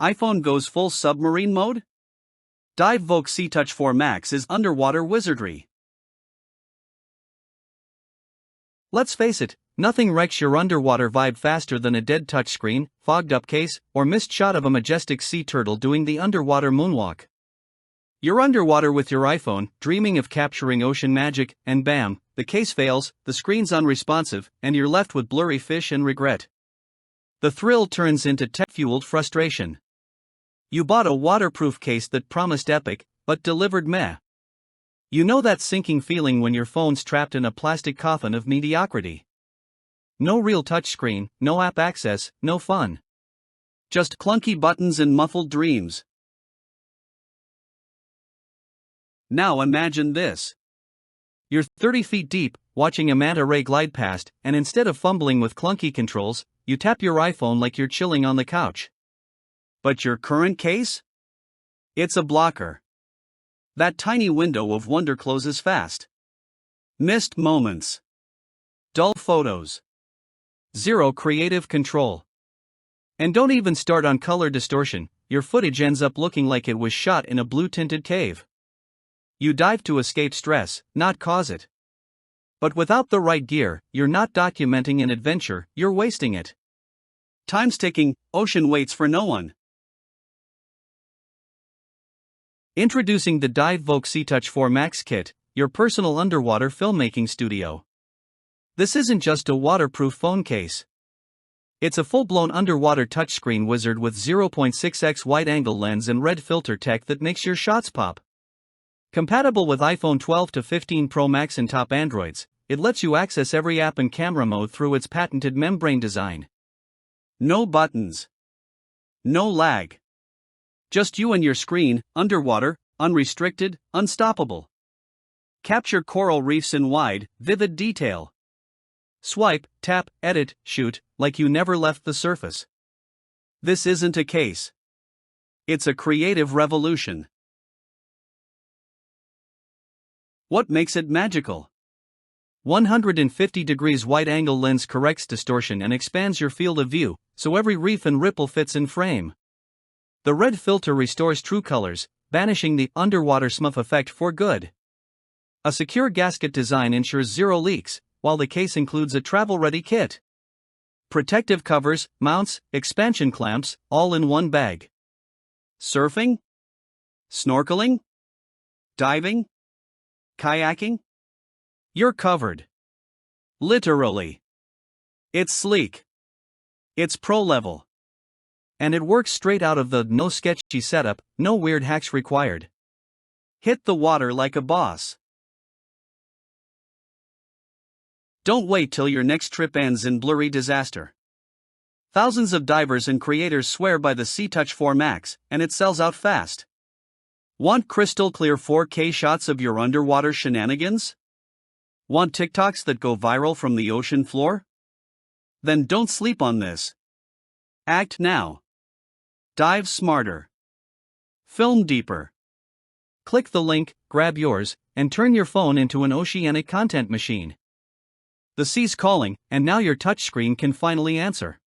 iPhone goes full submarine mode? DIVEVOLK SeaTouch 4 Max is underwater wizardry. Let's face it, nothing wrecks your underwater vibe faster than a dead touchscreen, fogged-up case, or missed shot of a majestic sea turtle doing the underwater moonwalk. You're underwater with your iPhone, dreaming of capturing ocean magic, and bam, the case fails, the screen's unresponsive, and you're left with blurry fish and regret. The thrill turns into tech-fueled frustration. You bought a waterproof case that promised epic, but delivered meh. You know that sinking feeling when your phone's trapped in a plastic coffin of mediocrity. No real touchscreen, no app access, no fun. Just clunky buttons and muffled dreams. Now imagine this. You're 30 feet deep, watching a manta ray glide past, and instead of fumbling with clunky controls, you tap your iPhone like you're chilling on the couch. But your current case? It's a blocker. That tiny window of wonder closes fast. Missed moments. Dull photos. Zero creative control. And don't even start on color distortion, your footage ends up looking like it was shot in a blue-tinted cave. You dive to escape stress, not cause it. But without the right gear, you're not documenting an adventure, you're wasting it. Time's ticking, ocean waits for no one. Introducing the DIVEVOLK SeaTouch 4 Max Kit, your personal underwater filmmaking studio. This isn't just a waterproof phone case. It's a full-blown underwater touchscreen wizard with 0.6x wide-angle lens and red filter tech that makes your shots pop. Compatible with iPhone 12 to 15 Pro Max and top Androids, it lets you access every app and camera mode through its patented membrane design. No buttons. No lag. Just you and your screen, underwater, unrestricted, unstoppable. Capture coral reefs in wide, vivid detail. Swipe, tap, edit, shoot, like you never left the surface. This isn't a case. It's a creative revolution. What makes it magical? 150 degrees wide-angle lens corrects distortion and expands your field of view, so every reef and ripple fits in frame. The red filter restores true colors, banishing the underwater smurf effect for good. A secure gasket design ensures zero leaks, while the case includes a travel-ready kit. Protective covers, mounts, expansion clamps, all in one bag. Surfing? Snorkeling? Diving? Kayaking? You're covered. Literally. It's sleek. It's pro-level. And it works straight out of the no sketchy setup, no weird hacks required. Hit the water like a boss. Don't wait till your next trip ends in blurry disaster. Thousands of divers and creators swear by the SeaTouch 4 Max, and it sells out fast. Want crystal clear 4K shots of your underwater shenanigans? Want TikToks that go viral from the ocean floor? Then don't sleep on this. Act now. Dive smarter. Film deeper. Click the link, grab yours, and turn your phone into an oceanic content machine. The sea's calling, and now your touchscreen can finally answer.